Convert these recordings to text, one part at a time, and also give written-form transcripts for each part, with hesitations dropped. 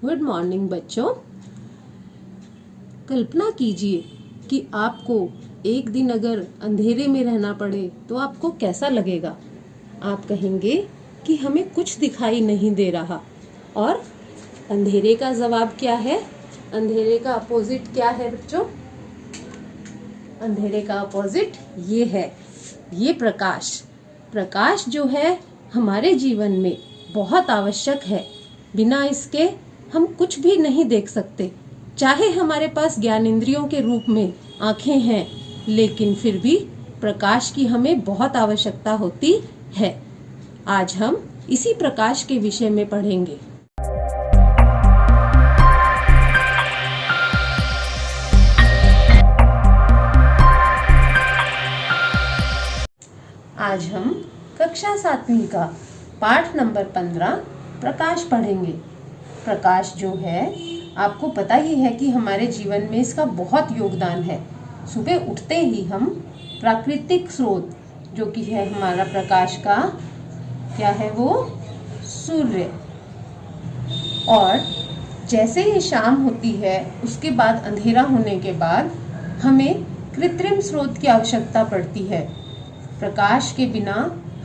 Good morning बच्चों। कल्पना कीजिए कि आपको एक दिन अगर अंधेरे में रहना पड़े तो आपको कैसा लगेगा। आप कहेंगे कि हमें कुछ दिखाई नहीं दे रहा। और अंधेरे का जवाब क्या है? अंधेरे का अपोजिट क्या है बच्चों? अंधेरे का अपोजिट ये है, ये प्रकाश। प्रकाश जो है हमारे जीवन में बहुत आवश्यक है। बिना इसके हम कुछ भी नहीं देख सकते। चाहे हमारे पास ज्ञानेंद्रियों के रूप में आंखें हैं, लेकिन फिर भी प्रकाश की हमें बहुत आवश्यकता होती है। आज हम इसी प्रकाश के विषय में पढ़ेंगे। आज हम कक्षा 7वीं का पाठ नंबर 15 प्रकाश पढ़ेंगे। प्रकाश जो है आपको पता ही है कि हमारे जीवन में इसका बहुत योगदान है। सुबह उठते ही हम प्राकृतिक स्रोत जो कि है हमारा प्रकाश का क्या है, वो सूर्य। और जैसे ही शाम होती है उसके बाद अंधेरा होने के बाद हमें कृत्रिम स्रोत की आवश्यकता पड़ती है। प्रकाश के बिना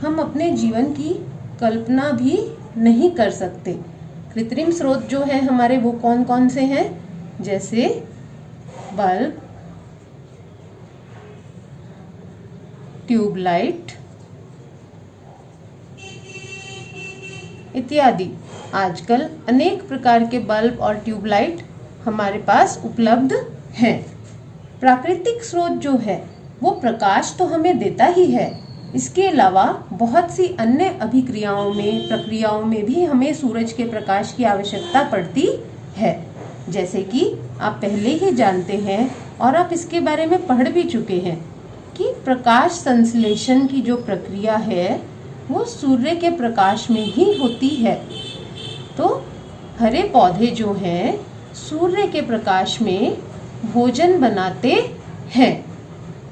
हम अपने जीवन की कल्पना भी नहीं कर सकते। कृत्रिम स्रोत जो है हमारे वो कौन कौन से हैं? जैसे बल्ब, ट्यूबलाइट इत्यादि। आजकल अनेक प्रकार के बल्ब और ट्यूबलाइट हमारे पास उपलब्ध हैं। प्राकृतिक स्रोत जो है वो प्रकाश तो हमें देता ही है, इसके अलावा बहुत सी अन्य अभिक्रियाओं में, प्रक्रियाओं में भी हमें सूरज के प्रकाश की आवश्यकता पड़ती है। जैसे कि आप पहले ही जानते हैं और आप इसके बारे में पढ़ भी चुके हैं कि प्रकाश संश्लेषण की जो प्रक्रिया है वो सूर्य के प्रकाश में ही होती है। तो हरे पौधे जो हैं सूर्य के प्रकाश में भोजन बनाते हैं।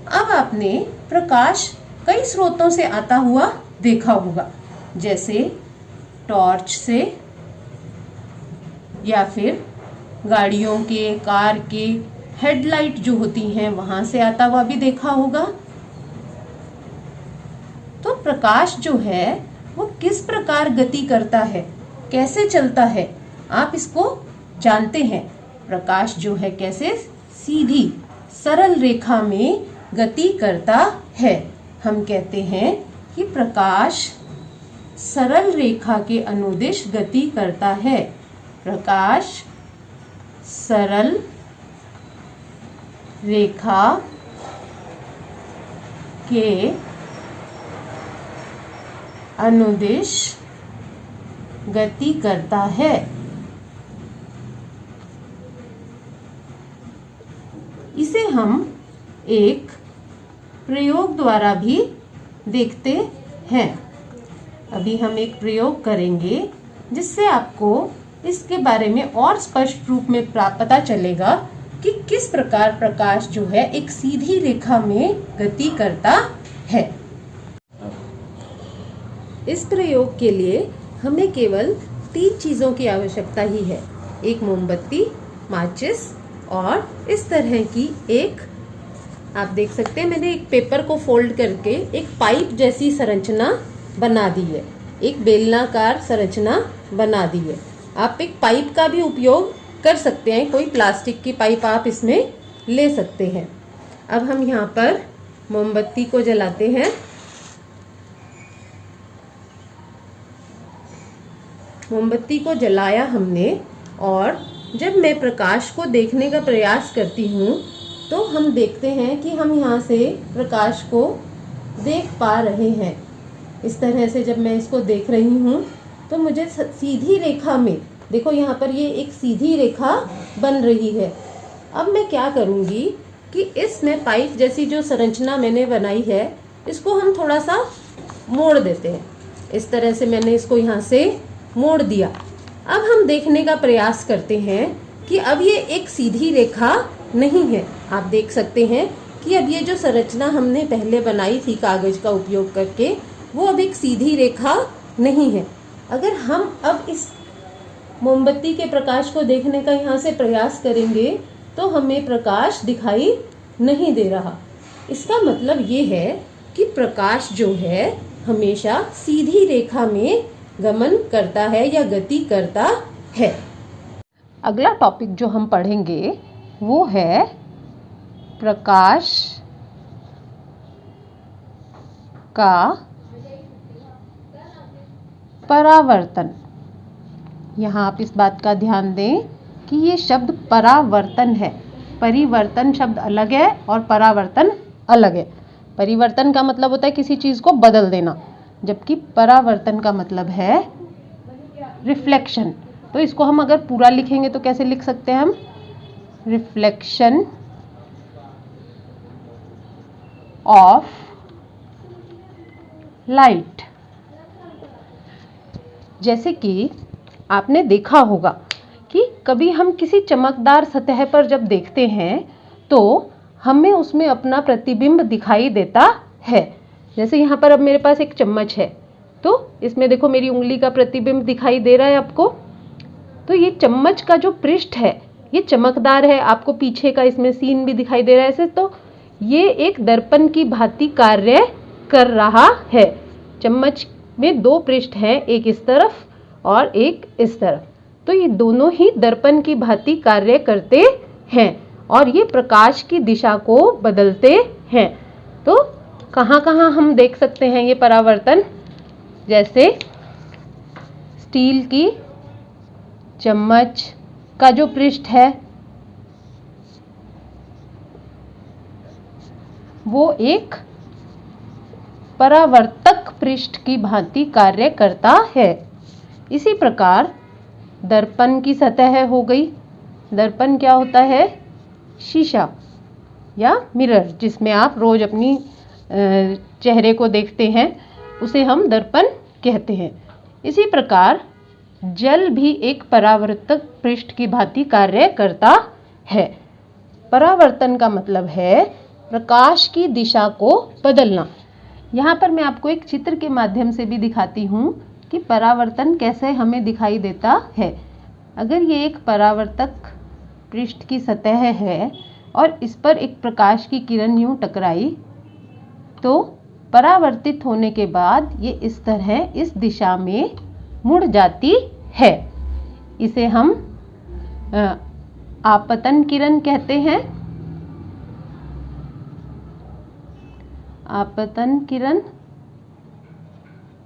अब आपने प्रकाश कई स्रोतों से आता हुआ देखा होगा, जैसे टॉर्च से, या फिर गाड़ियों के, कार के हेडलाइट जो होती हैं वहां से आता हुआ भी देखा होगा। तो प्रकाश जो है वो किस प्रकार गति करता है, कैसे चलता है, आप इसको जानते हैं। प्रकाश जो है कैसे सीधी सरल रेखा में गति करता है। हम कहते हैं कि प्रकाश सरल रेखा के अनुदिश गति करता है। प्रकाश सरल रेखा के अनुदिश गति करता है। इसे हम एक प्रयोग द्वारा भी देखते हैं। अभी हम एक प्रयोग करेंगे जिससे आपको इसके बारे में और स्पष्ट रूप में पता चलेगा कि किस प्रकार प्रकाश जो है एक सीधी रेखा में गति करता है। इस प्रयोग के लिए हमें केवल 3 चीजों की आवश्यकता ही है। एक मोमबत्ती, माचिस और इस तरह की एक, आप देख सकते हैं मैंने एक पेपर को फोल्ड करके एक पाइप जैसी संरचना बना दी है, एक बेलनाकार संरचना बना दी है। आप एक पाइप का भी उपयोग कर सकते हैं, कोई प्लास्टिक की पाइप आप इसमें ले सकते हैं। अब हम यहाँ पर मोमबत्ती को जलाते हैं। मोमबत्ती को जलाया हमने, और जब मैं प्रकाश को देखने का प्रयास करती हूँ तो हम देखते हैं कि हम यहाँ से प्रकाश को देख पा रहे हैं। इस तरह से जब मैं इसको देख रही हूँ तो मुझे सीधी रेखा में, देखो यहाँ पर ये एक सीधी रेखा बन रही है। अब मैं क्या करूँगी कि इसमें पाइप जैसी जो संरचना मैंने बनाई है इसको हम थोड़ा सा मोड़ देते हैं। इस तरह से मैंने इसको यहाँ से मोड़ दिया। अब हम देखने का प्रयास करते हैं कि अब ये एक सीधी रेखा नहीं है। आप देख सकते हैं कि अब ये जो संरचना हमने पहले बनाई थी कागज का उपयोग करके, वो अब एक सीधी रेखा नहीं है। अगर हम अब इस मोमबत्ती के प्रकाश को देखने का यहाँ से प्रयास करेंगे तो हमें प्रकाश दिखाई नहीं दे रहा। इसका मतलब ये है कि प्रकाश जो है हमेशा सीधी रेखा में गमन करता है या गति करता है। अगला टॉपिक जो हम पढ़ेंगे वो है प्रकाश का परावर्तन। यहाँ आप इस बात का ध्यान दें कि ये शब्द परावर्तन है। परिवर्तन शब्द अलग है और परावर्तन अलग है। परिवर्तन का मतलब होता है किसी चीज़ को बदल देना, जबकि परावर्तन का मतलब है रिफ्लेक्शन। तो इसको हम अगर पूरा लिखेंगे तो कैसे लिख सकते हैं हम? Reflection of light. जैसे कि आपने देखा होगा कि कभी हम किसी चमकदार सतह पर जब देखते हैं तो हमें उसमें अपना प्रतिबिंब दिखाई देता है। जैसे यहाँ पर अब मेरे पास एक चम्मच है, तो इसमें देखो मेरी उंगली का प्रतिबिंब दिखाई दे रहा है आपको। तो ये चम्मच का जो पृष्ठ है ये चमकदार है, आपको पीछे का इसमें सीन भी दिखाई दे रहा है ऐसे। तो ये एक दर्पण की भांति कार्य कर रहा है। चम्मच में दो पृष्ठ हैं, एक इस तरफ और एक इस तरफ। तो ये दोनों ही दर्पण की भांति कार्य करते हैं और ये प्रकाश की दिशा को बदलते हैं। तो कहाँ कहाँ हम देख सकते हैं ये परावर्तन? जैसे स्टील की चम्मच का जो पृष्ठ है वो एक परावर्तक पृष्ठ की भांति कार्य करता है। इसी प्रकार दर्पण की सतह हो गई। दर्पण क्या होता है? शीशा या मिरर, जिसमें आप रोज अपनी चेहरे को देखते हैं, उसे हम दर्पण कहते हैं। इसी प्रकार जल भी एक परावर्तक पृष्ठ की भांति कार्य करता है। परावर्तन का मतलब है प्रकाश की दिशा को बदलना। यहाँ पर मैं आपको एक चित्र के माध्यम से भी दिखाती हूँ कि परावर्तन कैसे हमें दिखाई देता है। अगर ये एक परावर्तक पृष्ठ की सतह है और इस पर एक प्रकाश की किरण यूं टकराई, तो परावर्तित होने के बाद ये इस तरह इस दिशा में मुड़ जाती है। इसे हम आपतन किरण कहते हैं। आपतन किरण।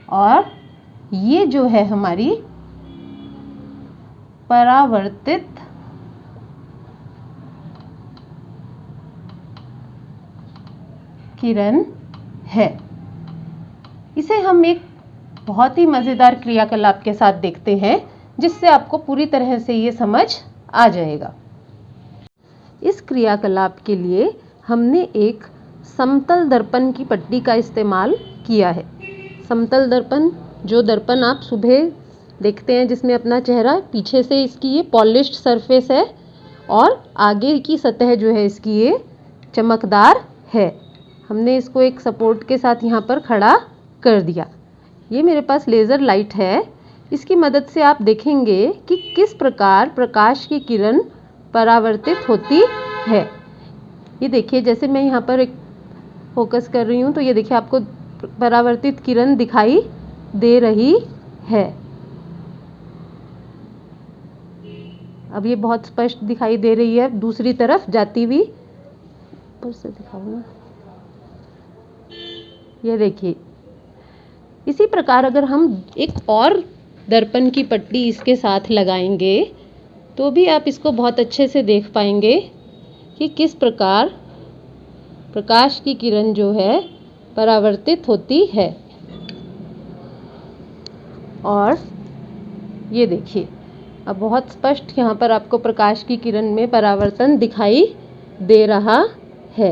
और ये जो है हमारी परावर्तित किरण है। इसे हम एक बहुत ही मज़ेदार क्रियाकलाप के साथ देखते हैं, जिससे आपको पूरी तरह से ये समझ आ जाएगा। इस क्रियाकलाप के लिए हमने एक समतल दर्पण की पट्टी का इस्तेमाल किया है। समतल दर्पण, जो दर्पण आप सुबह देखते हैं जिसमें अपना चेहरा, पीछे से इसकी ये पॉलिश्ड सरफेस है और आगे की सतह जो है इसकी ये चमकदार है। हमने इसको एक सपोर्ट के साथ यहाँ पर खड़ा कर दिया। ये मेरे पास लेज़र लाइट है। इसकी मदद से आप देखेंगे कि किस प्रकार प्रकाश की किरण परावर्तित होती है। ये देखिए, जैसे मैं यहाँ पर एक फोकस कर रही हूँ तो ये देखिए आपको परावर्तित किरण दिखाई दे रही है। अब ये बहुत स्पष्ट दिखाई दे रही है दूसरी तरफ जाती हुई। ऊपर से दिखाओ ना, ये देखिए। इसी प्रकार अगर हम एक और दर्पण की पट्टी इसके साथ लगाएंगे तो भी आप इसको बहुत अच्छे से देख पाएंगे कि किस प्रकार प्रकाश की किरण जो है परावर्तित होती है। और ये देखिए, अब बहुत स्पष्ट यहाँ पर आपको प्रकाश की किरण में परावर्तन दिखाई दे रहा है।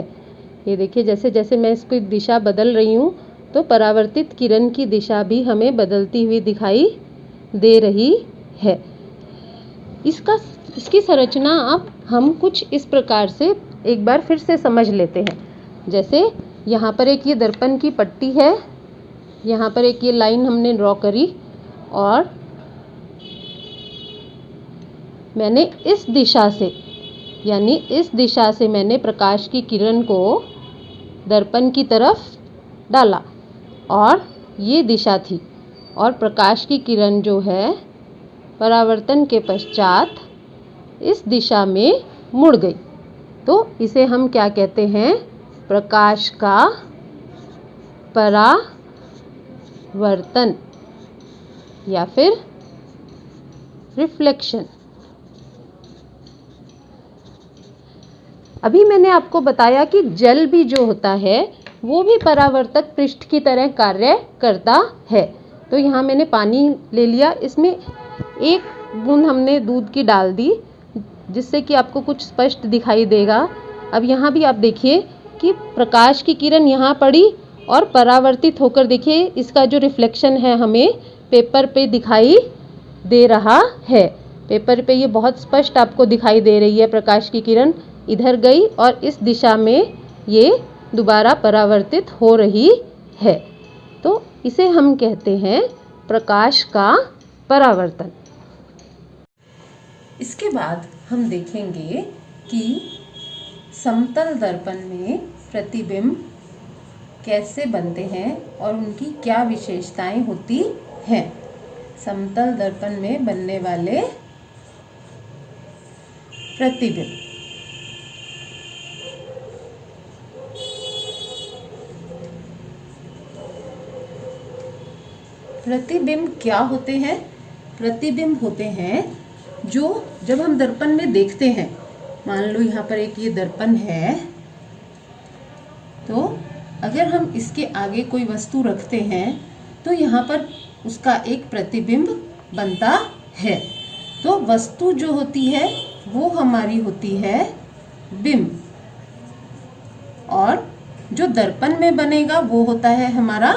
ये देखिए, जैसे जैसे मैं इसकी दिशा बदल रही हूँ तो परावर्तित किरण की दिशा भी हमें बदलती हुई दिखाई दे रही है। इसकी संरचना अब हम कुछ इस प्रकार से एक बार फिर से समझ लेते हैं। जैसे यहाँ पर एक ये दर्पण की पट्टी है, यहाँ पर एक ये लाइन हमने ड्रॉ करी और मैंने इस दिशा से, यानी इस दिशा से मैंने प्रकाश की किरण को दर्पण की तरफ डाला और ये दिशा थी, और प्रकाश की किरण जो है परावर्तन के पश्चात इस दिशा में मुड़ गई। तो इसे हम क्या कहते हैं? प्रकाश का परावर्तन या फिर रिफ्लेक्शन। अभी मैंने आपको बताया कि जल भी जो होता है वो भी परावर्तक पृष्ठ की तरह कार्य करता है। तो यहाँ मैंने पानी ले लिया, इसमें एक बूंद हमने दूध की डाल दी जिससे कि आपको कुछ स्पष्ट दिखाई देगा। अब यहाँ भी आप देखिए कि प्रकाश की किरण यहाँ पड़ी और परावर्तित होकर देखिए इसका जो रिफ्लेक्शन है हमें पेपर पे दिखाई दे रहा है। पेपर पे ये बहुत स्पष्ट आपको दिखाई दे रही है। प्रकाश की किरण इधर गई और इस दिशा में ये दोबारा परावर्तित हो रही है। तो इसे हम कहते हैं प्रकाश का परावर्तन। इसके बाद हम देखेंगे कि समतल दर्पण में प्रतिबिंब कैसे बनते हैं और उनकी क्या विशेषताएं होती हैं। समतल दर्पण में बनने वाले प्रतिबिंब। प्रतिबिंब क्या होते हैं? प्रतिबिंब होते हैं जो जब हम दर्पण में देखते हैं, मान लो यहाँ पर एक ये दर्पण है, तो अगर हम इसके आगे कोई वस्तु रखते हैं तो यहाँ पर उसका एक प्रतिबिंब बनता है। तो वस्तु जो होती है वो हमारी होती है बिंब, और जो दर्पण में बनेगा वो होता है हमारा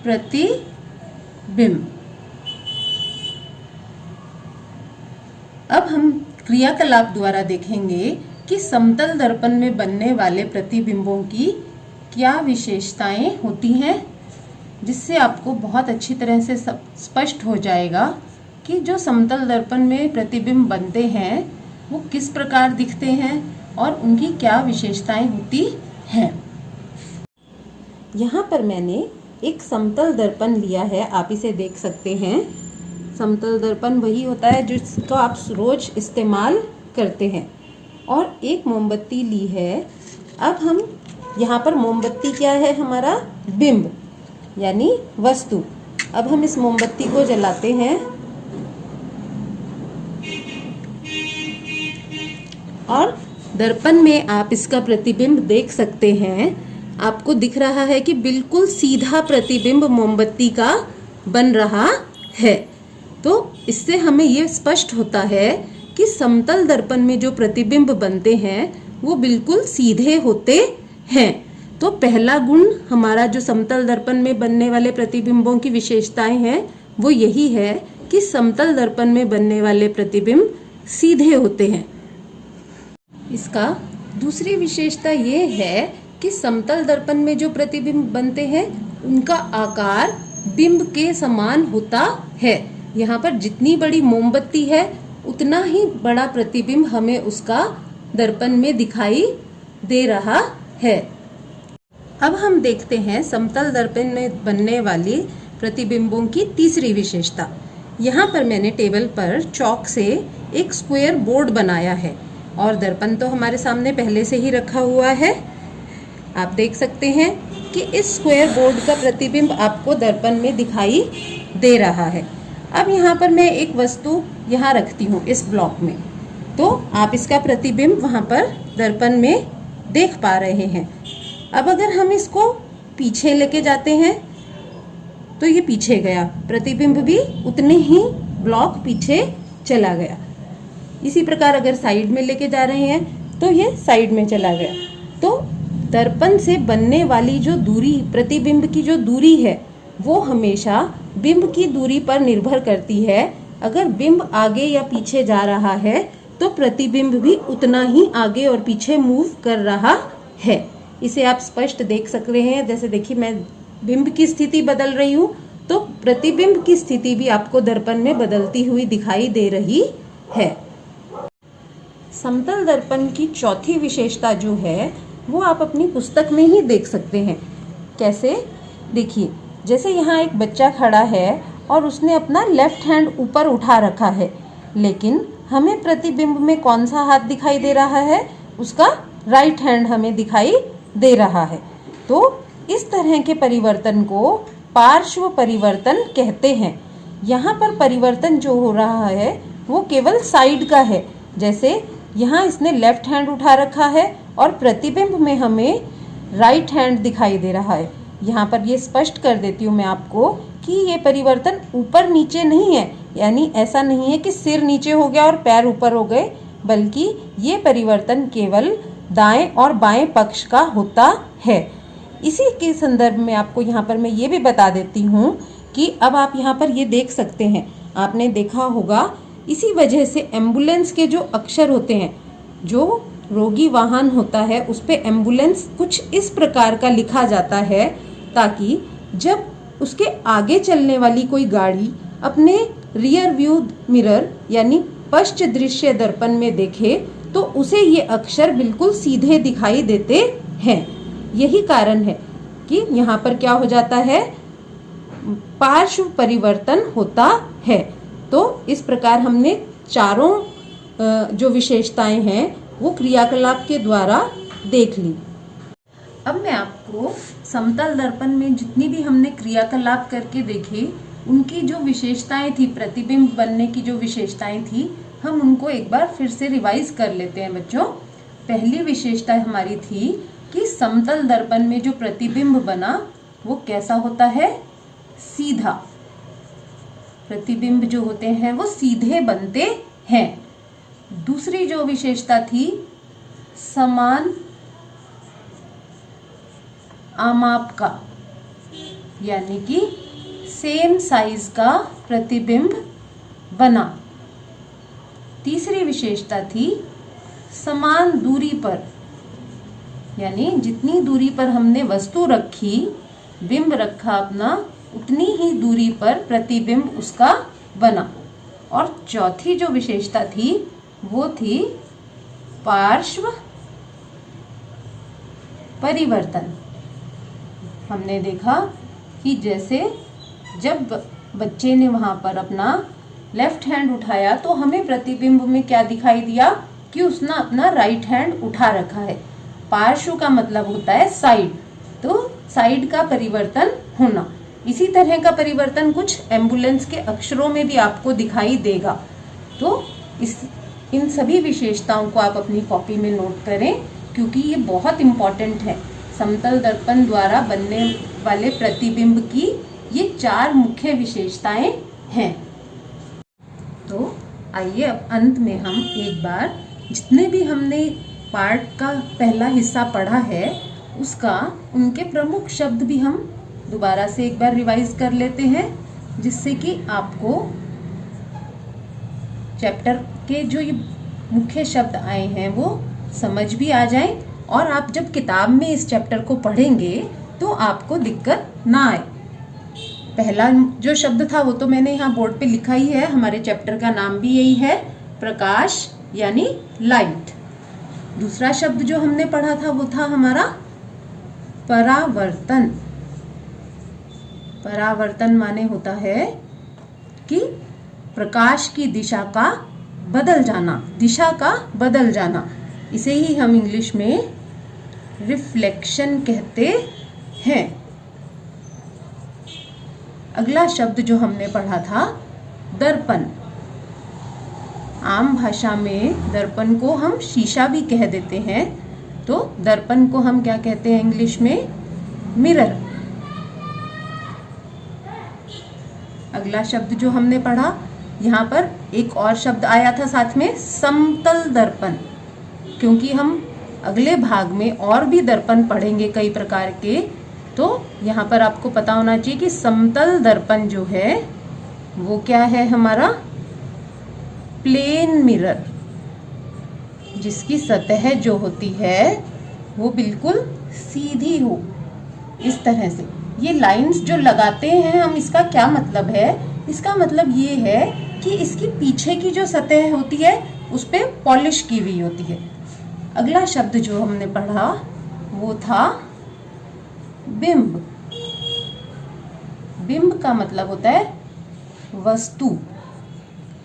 प्रतिबिंब। अब हम क्रियाकलाप द्वारा देखेंगे कि समतल दर्पण में बनने वाले प्रतिबिंबों की क्या विशेषताएं होती हैं, जिससे आपको बहुत अच्छी तरह से स्पष्ट हो जाएगा कि जो समतल दर्पण में प्रतिबिंब बनते हैं वो किस प्रकार दिखते हैं और उनकी क्या विशेषताएं होती हैं। यहाँ पर मैंने एक समतल दर्पण लिया है, आप इसे देख सकते हैं। समतल दर्पण वही होता है जिसको आप रोज इस्तेमाल करते हैं। और एक मोमबत्ती ली है। अब हम यहाँ पर मोमबत्ती क्या है? हमारा बिंब यानी वस्तु। अब हम इस मोमबत्ती को जलाते हैं और दर्पण में आप इसका प्रतिबिंब देख सकते हैं। आपको दिख रहा है कि बिल्कुल सीधा प्रतिबिंब मोमबत्ती का बन रहा है। तो इससे हमें ये स्पष्ट होता है कि समतल दर्पण में जो प्रतिबिंब बनते हैं वो बिल्कुल सीधे होते हैं। तो पहला गुण हमारा जो समतल दर्पण में बनने वाले प्रतिबिंबों की विशेषताएं हैं वो यही है कि समतल दर्पण में बनने वाले प्रतिबिंब सीधे होते हैं। इसका दूसरी विशेषता ये है कि समतल दर्पण में जो प्रतिबिंब बनते हैं उनका आकार बिंब के समान होता है। यहाँ पर जितनी बड़ी मोमबत्ती है उतना ही बड़ा प्रतिबिंब हमें उसका दर्पण में दिखाई दे रहा है। अब हम देखते हैं समतल दर्पण में बनने वाली प्रतिबिंबों की तीसरी विशेषता। यहाँ पर मैंने टेबल पर चॉक से एक स्क्वायर बोर्ड बनाया है और दर्पण तो हमारे सामने पहले से ही रखा हुआ है। आप देख सकते हैं कि इस स्क्वायर बोर्ड का प्रतिबिंब आपको दर्पण में दिखाई दे रहा है। अब यहाँ पर मैं एक वस्तु यहाँ रखती हूँ इस ब्लॉक में, तो आप इसका प्रतिबिंब वहाँ पर दर्पण में देख पा रहे हैं। अब अगर हम इसको पीछे लेके जाते हैं तो ये पीछे गया, प्रतिबिंब भी उतने ही ब्लॉक पीछे चला गया। इसी प्रकार अगर साइड में लेके जा रहे हैं तो ये साइड में चला गया। तो दर्पण से बनने वाली जो दूरी, प्रतिबिंब की जो दूरी है वो हमेशा बिंब की दूरी पर निर्भर करती है। अगर बिंब आगे या पीछे जा रहा है तो प्रतिबिंब भी उतना ही आगे और पीछे मूव कर रहा है। इसे आप स्पष्ट देख सक रहे हैं। जैसे देखिए मैं बिंब की स्थिति बदल रही हूँ तो प्रतिबिंब की स्थिति भी आपको दर्पण में बदलती हुई दिखाई दे रही है। समतल दर्पण की चौथी विशेषता जो है वो आप अपनी पुस्तक में ही देख सकते हैं। कैसे? देखिए, जैसे यहाँ एक बच्चा खड़ा है और उसने अपना लेफ्ट हैंड ऊपर उठा रखा है, लेकिन हमें प्रतिबिंब में कौन सा हाथ दिखाई दे रहा है? उसका राइट हैंड हमें दिखाई दे रहा है। तो इस तरह के परिवर्तन को पार्श्व परिवर्तन कहते हैं। यहाँ पर परिवर्तन जो हो रहा है वो केवल साइड का है। जैसे यहाँ इसने लेफ्ट हैंड उठा रखा है और प्रतिबिंब में हमें राइट हैंड दिखाई दे रहा है। यहाँ पर ये स्पष्ट कर देती हूँ मैं आपको कि ये परिवर्तन ऊपर नीचे नहीं है, यानी ऐसा नहीं है कि सिर नीचे हो गया और पैर ऊपर हो गए, बल्कि ये परिवर्तन केवल दाएं और बाएं पक्ष का होता है। इसी के संदर्भ में आपको यहाँ पर मैं ये भी बता देती हूँ कि अब आप यहाँ पर ये देख सकते हैं, आपने देखा होगा, इसी वजह से एम्बुलेंस के जो अक्षर होते हैं, जो रोगी वाहन होता है उस पे एम्बुलेंस कुछ इस प्रकार का लिखा जाता है, ताकि जब उसके आगे चलने वाली कोई गाड़ी अपने रियर व्यू मिरर यानी पश्च दृश्य दर्पण में देखे तो उसे ये अक्षर बिल्कुल सीधे दिखाई देते हैं। यही कारण है कि यहाँ पर क्या हो जाता है, पार्श्व परिवर्तन होता है। तो इस प्रकार हमने चारों जो विशेषताएं हैं वो क्रियाकलाप के द्वारा देख ली। अब मैं आपको समतल दर्पण में जितनी भी हमने क्रियाकलाप करके देखे उनकी जो विशेषताएं थी, प्रतिबिंब बनने की जो विशेषताएं थी, हम उनको एक बार फिर से रिवाइज कर लेते हैं बच्चों। पहली विशेषता हमारी थी कि समतल दर्पण में जो प्रतिबिंब बना वो कैसा होता है? सीधा। प्रतिबिंब जो होते हैं वो सीधे बनते हैं। दूसरी जो विशेषता थी, समान आमाप का, यानी कि सेम साइज का प्रतिबिंब बना। तीसरी विशेषता थी समान दूरी पर, यानी जितनी दूरी पर हमने वस्तु रखी, बिंब रखा अपना, उतनी ही दूरी पर प्रतिबिंब उसका बना। और चौथी जो विशेषता थी वो थी पार्श्व परिवर्तन। हमने देखा कि जैसे जब बच्चे ने वहां पर अपना लेफ्ट हैंड उठाया तो हमें प्रतिबिंब में क्या दिखाई दिया कि उसने अपना राइट हैंड उठा रखा है। पार्श्व का मतलब होता है साइड, तो साइड का परिवर्तन होना। इसी तरह का परिवर्तन कुछ एम्बुलेंस के अक्षरों में भी आपको दिखाई देगा। तो इन सभी विशेषताओं को आप अपनी कॉपी में नोट करें, क्योंकि ये बहुत इम्पोर्टेंट है। समतल दर्पण द्वारा बनने वाले प्रतिबिंब की ये 4 मुख्य विशेषताएं हैं। तो आइए अब अंत में हम एक बार जितने भी हमने पार्ट का पहला हिस्सा पढ़ा है उसका उनके प्रमुख शब्द भी हम दोबारा से एक बार रिवाइज कर लेते हैं, जिससे कि आपको चैप्टर के जो ये मुख्य शब्द आए हैं वो समझ भी आ जाएं, और आप जब किताब में इस चैप्टर को पढ़ेंगे तो आपको दिक्कत ना आए। पहला जो शब्द था वो तो मैंने यहाँ बोर्ड पे लिखा ही है, हमारे चैप्टर का नाम भी यही है, प्रकाश यानी लाइट। दूसरा शब्द जो हमने पढ़ा था वो था हमारा परावर्तन। परावर्तन माने होता है कि प्रकाश की दिशा का बदल जाना, दिशा का बदल जाना। इसे ही हम इंग्लिश में रिफ्लेक्शन कहते हैं। अगला शब्द जो हमने पढ़ा था दर्पण। आम भाषा में दर्पण को हम शीशा भी कह देते हैं, तो दर्पण को हम क्या कहते हैं इंग्लिश में? मिरर। अगला शब्द जो हमने पढ़ा, यहाँ पर एक और शब्द आया था साथ में, समतल दर्पण, क्योंकि हम अगले भाग में और भी दर्पण पढ़ेंगे कई प्रकार के, तो यहाँ पर आपको पता होना चाहिए कि समतल दर्पण जो है वो क्या है हमारा? प्लेन मिरर, जिसकी सतह जो होती है वो बिल्कुल सीधी हो, इस तरह से। ये लाइंस जो लगाते हैं हम, इसका क्या मतलब है? इसका मतलब ये है कि इसकी पीछे की जो सतह होती है उस पे पॉलिश की हुई होती है। अगला शब्द जो हमने पढ़ा वो था बिंब। बिंब का मतलब होता है वस्तु।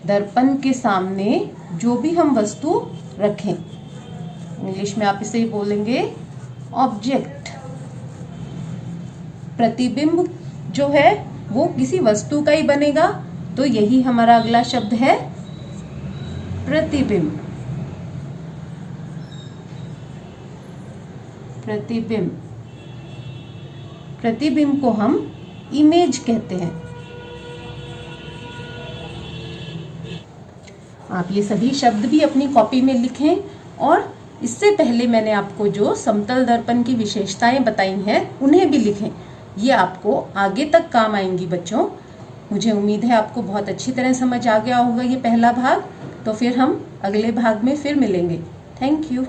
दर्पण के सामने जो भी हम वस्तु रखें, इंग्लिश में आप इसे बोलेंगे ऑब्जेक्ट। प्रतिबिंब जो है वो किसी वस्तु का ही बनेगा, तो यही हमारा अगला शब्द है प्रतिबिंब। प्रतिबिंब, प्रतिबिंब को हम इमेज कहते हैं। आप ये सभी शब्द भी अपनी कॉपी में लिखें, और इससे पहले मैंने आपको जो समतल दर्पण की विशेषताएं बताई हैं उन्हें भी लिखें। ये आपको आगे तक काम आएंगी बच्चों। मुझे उम्मीद है आपको बहुत अच्छी तरह समझ आ गया होगा ये पहला भाग। तो फिर हम अगले भाग में फिर मिलेंगे। Thank you.